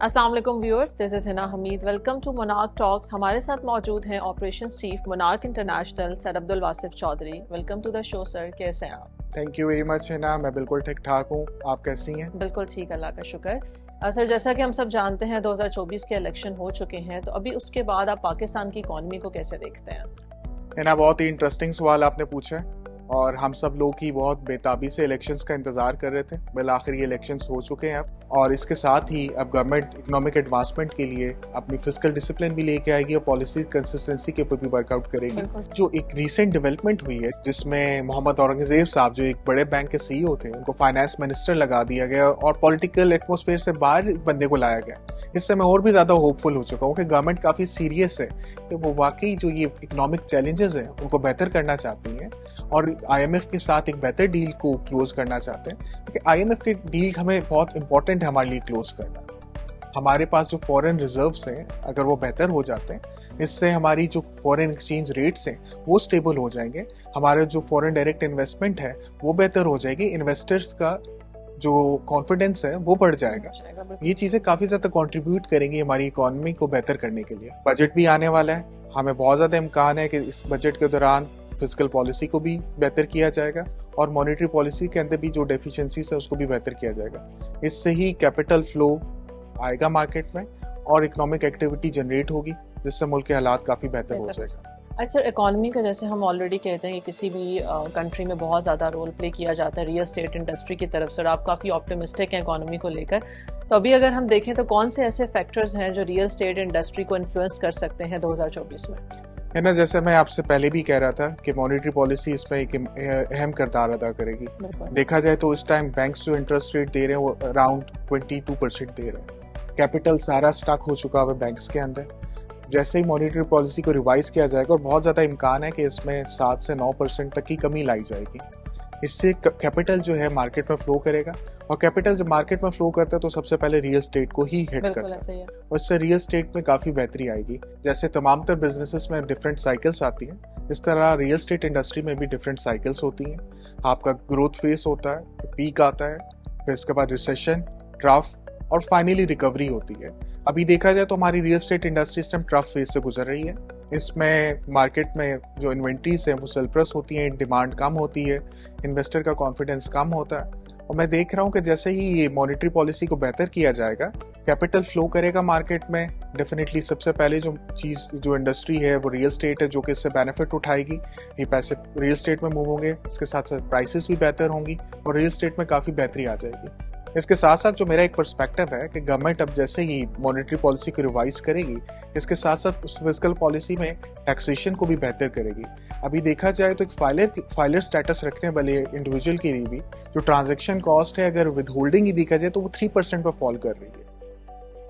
अस्सलाम वालेकुम viewers, this is Hina Hameed. Welcome to Monarch Talks. हमारे साथ मौजूद हैं operations chief Monarch International sir Abdul Wasif Chaudhry. Welcome to the show sir, कैसे हैं आप? Thank you very much Hina, मैं बिल्कुल ठीक ठाक हूँ। आप कैसी हैं? बिल्कुल ठीक, अल्लाह का शुक्र। सर, जैसा कि हम सब जानते हैं 2024 के इलेक्शन हो चुके हैं, तो अभी उसके बाद आप पाकिस्तान की इकॉनमी को कैसे देखते हैं? हिना, बहुत ही इंटरेस्टिंग सवाल आपने पूछा है और हम सब लोग ही बहुत बेताबी से इलेक्शंस का इंतज़ार कर रहे थे। बिल आखिर ये इलेक्शंस हो चुके हैं अब, और इसके साथ ही अब गवर्नमेंट इकोनॉमिक एडवांसमेंट के लिए अपनी फिस्कल डिसिप्लिन भी लेके आएगी और पॉलिसी कंसिस्टेंसी के ऊपर भी वर्कआउट करेगी। जो एक रीसेंट डेवलपमेंट हुई है जिसमें मोहम्मद औरंगजेब साहब, जो एक बड़े बैंक के सीईओ थे, उनको फाइनेंस मिनिस्टर लगा दिया गया और पॉलिटिकल एटमोसफेयर से बाहर एक बंदे को लाया गया। इससे मैं और भी ज़्यादा होपफुल हो चुका हूँ कि गवर्नमेंट काफ़ी सीरियस है कि वो वाकई जो ये इकोनॉमिक चैलेंजेस हैं उनको बेहतर करना चाहती है और IMF के साथ एक बेहतर डील को क्लोज करना चाहते हैं। क्योंकि IMF की डील हमें बहुत इंपॉर्टेंट है हमारे लिए क्लोज करना। हमारे पास जो फॉरेन रिजर्व्स हैं, अगर वो बेहतर हो जाते हैं, इससे हमारी जो फॉरेन एक्सचेंज रेट्स हैं वो स्टेबल हो जाएंगे। हमारे जो फॉरेन डायरेक्ट इन्वेस्टमेंट है वो बेहतर हो जाएगी। इन्वेस्टर्स का जो कॉन्फिडेंस है वो बढ़ जाएगा। ये चीज़ें काफ़ी ज़्यादा कंट्रीब्यूट करेंगी हमारी इकोनॉमी को बेहतर करने के लिए। बजट भी आने वाला है, हमें बहुत ज़्यादा इम्कान है कि इस बजट के दौरान फिजिकल पॉलिसी को भी बेहतर किया जाएगा और मॉनेटरी पॉलिसी के अंदर भी जो डेफिशिएंसीज है उसको भी बेहतर किया जाएगा। इससे ही कैपिटल फ्लो आएगा मार्केट में और इकोनॉमिक एक्टिविटी जनरेट होगी, जिससे मुल्क के हालात काफ़ी बेहतर हो जाएगा। अच्छा, इकोनॉमी का जैसे हम ऑलरेडी कहते हैं कि किसी भी कंट्री में बहुत ज़्यादा रोल प्ले किया जाता है रियल एस्टेट इंडस्ट्री की तरफ से, और आप काफ़ी ऑप्टिमिस्टिक हैं इकोनॉमी को लेकर। तो अभी अगर हम देखें तो कौन से ऐसे फैक्टर्स हैं जो रियल एस्टेट इंडस्ट्री को इन्फ्लुएंस कर सकते हैं 2024 में? है ना, जैसे मैं आपसे पहले भी कह रहा था कि मॉनेटरी पॉलिसी इसमें एक अहम किरदार अदा करेगी। देखा जाए तो इस टाइम बैंक्स जो इंटरेस्ट रेट दे रहे हैं वो अराउंड 22% दे रहे हैं। कैपिटल सारा स्टक हो चुका है बैंक्स के अंदर। जैसे ही मॉनेटरी पॉलिसी को रिवाइज किया जाएगा, और बहुत ज़्यादा इम्कान है कि इसमें 7 से 9% तक की कमी लाई जाएगी। इससे कैपिटल जो है मार्केट में फ्लो करेगा, और कैपिटल जब मार्केट में फ्लो करता है तो सबसे पहले रियल एस्टेट को ही हिट करता है, और इससे रियल एस्टेट में काफ़ी बेहतरी आएगी। जैसे तमाम तर बिजनेसेस में डिफरेंट साइकिल्स आती हैं, इस तरह रियल एस्टेट इंडस्ट्री में भी डिफरेंट साइकिल्स होती हैं। आपका ग्रोथ फेस होता है, पीक आता है, फिर उसके बाद रिसेशन, ट्रफ और फाइनली रिकवरी होती है। अभी देखा जाए तो हमारी रियल एस्टेट इंडस्ट्री इस टाइम ट्रफ फेज से गुजर रही है। इसमें मार्केट में जो इन्वेंट्रीज हैं वो सरप्लस होती हैं, डिमांड कम होती है, इन्वेस्टर का कॉन्फिडेंस कम होता है। और मैं देख रहा हूँ कि जैसे ही ये मॉनेटरी पॉलिसी को बेहतर किया जाएगा, कैपिटल फ्लो करेगा मार्केट में। डेफिनेटली सबसे पहले जो चीज़, जो इंडस्ट्री है वो रियल एस्टेट है, जो कि इससे बेनिफिट उठाएगी। ये पैसे रियल एस्टेट में मूव होंगे, इसके साथ साथ प्राइसेस भी बेहतर होंगी और रियल एस्टेट में काफ़ी बेहतरी आ जाएगी। इसके साथ साथ जो मेरा एक पर्सपेक्टिव है कि गवर्नमेंट अब जैसे ही मॉनेटरी पॉलिसी को रिवाइज करेगी, इसके साथ साथ उस फिस्कल पॉलिसी में टैक्सेशन को भी बेहतर करेगी। अभी देखा जाए तो एक फाइलर स्टेटस रखने वाले इंडिविजुअल के लिए भी जो ट्रांजैक्शन कॉस्ट है, अगर विद होल्डिंग ही देखा जाए तो वो 3% पर फॉल कर रही है।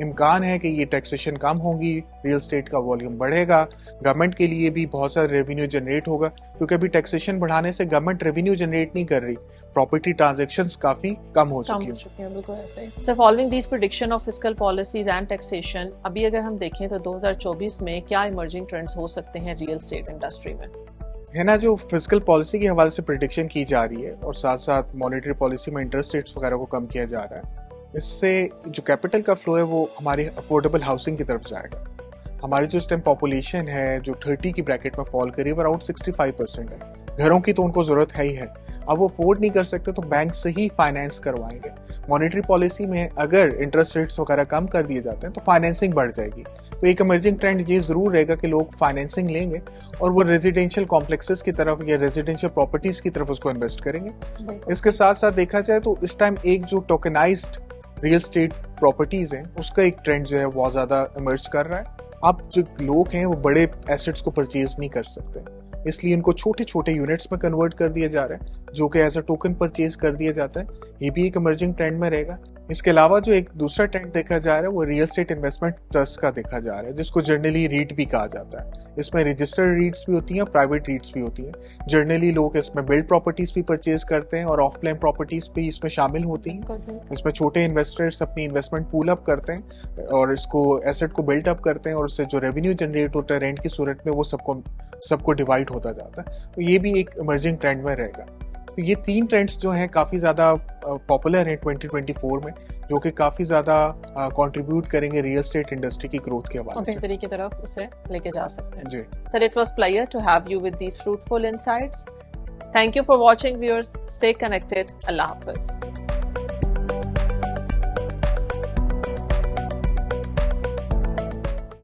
इम्कान है कि ये टैक्सेशन कम होगी, रियल एस्टेट का वॉल्यूम बढ़ेगा, गवर्नमेंट के लिए भी बहुत सारा रेवेन्यू जनरेट होगा, क्योंकि अभी टैक्सेशन बढ़ाने से गवर्नमेंट रेवेन्यू जनरेट नहीं कर रही, प्रॉपर्टी ट्रांजैक्शंस काफी कम हो चुकी हैं। बिल्कुल ऐसे ही। Sir, following this prediction of fiscal policies and taxation, अभी अगर हम देखें तो 2024 में क्या इमर्जिंग ट्रेंड्स हो सकते हैं रियल एस्टेट इंडस्ट्री में? है ना, जो फिस्कल पॉलिसी के हवाले से प्रेडिक्शन की जा रही है और साथ साथ मॉनेटरी पॉलिसी में इंटरेस्ट रेट्स वगैरह को कम किया जा रहा है, इससे जो कैपिटल का फ्लो है वो हमारी अफोर्डेबल हाउसिंग की तरफ जाएगा। हमारी जो इस टाइम पॉपुलेशन है जो 30 की ब्रैकेट में फॉल करी है, अराउंड 65% है। घरों की तो उनको ज़रूरत है ही है, अब वो अफोर्ड नहीं कर सकते तो बैंक से ही फाइनेंस करवाएंगे। मॉनेटरी पॉलिसी में अगर इंटरेस्ट रेट्स वगैरह कम कर दिए जाते हैं तो फाइनेंसिंग बढ़ जाएगी। तो एक इमर्जिंग ट्रेंड ये ज़रूर रहेगा कि लोग फाइनेंसिंग लेंगे और वो रेजिडेंशियल कॉम्प्लेक्सेस की तरफ या रेजिडेंशियल प्रॉपर्टीज़ की तरफ उसको इन्वेस्ट करेंगे। इसके साथ साथ देखा जाए तो इस टाइम एक जो टोकनाइज्ड रियल एस्टेट प्रॉपर्टीज़ हैं उसका एक ट्रेंड जो है बहुत ज़्यादा इमर्ज कर रहा है। अब जो लोग हैं वो बड़े एसेट्स को परचेज नहीं कर सकते, इसलिए इनको छोटे छोटे यूनिट्स में कन्वर्ट कर दिया जा रहा है, जो कि एज अ टोकन परचेज कर दिया जाता है। ये भी एक इमर्जिंग ट्रेंड में रहेगा। इसके अलावा जो एक दूसरा ट्रेंड देखा जा रहा है वो रियल एस्टेट इन्वेस्टमेंट ट्रस्ट का देखा जा रहा है, जिसको जनरली रीट भी कहा जाता है। इसमें रजिस्टर्ड रीट्स भी होती हैं, प्राइवेट रीट्स भी होती हैं। जनरली लोग इसमें बिल्ड प्रॉपर्टीज भी परचेज करते हैं और ऑफ प्लान प्रॉपर्टीज भी इसमें शामिल होती हैं। इसमें छोटे इन्वेस्टर्स अपनी इन्वेस्टमेंट पूल अप करते हैं और इसको एसेट को बिल्ड अप करते हैं, और उससे जो रेवेन्यू जनरेट होता है रेंट की सूरत में वो सबको डिवाइड होता जाता है। तो ये भी एक इमर्जिंग ट्रेंड में रहेगा। तो ये 3 ट्रेंड्स जो हैं काफ़ी ज़्यादा पॉपुलर हैं 2024 में, जो कि काफ़ी ज़्यादा कंट्रीब्यूट करेंगे रियल एस्टेट इंडस्ट्री की ग्रोथ के हवाले से, बेहतरी की तरफ उसे लेके जा सकते हैं। जी sir, it was pleasure to have you with these fruitful insights. Thank you for watching viewers, stay connected, अल्लाह हाफिज़।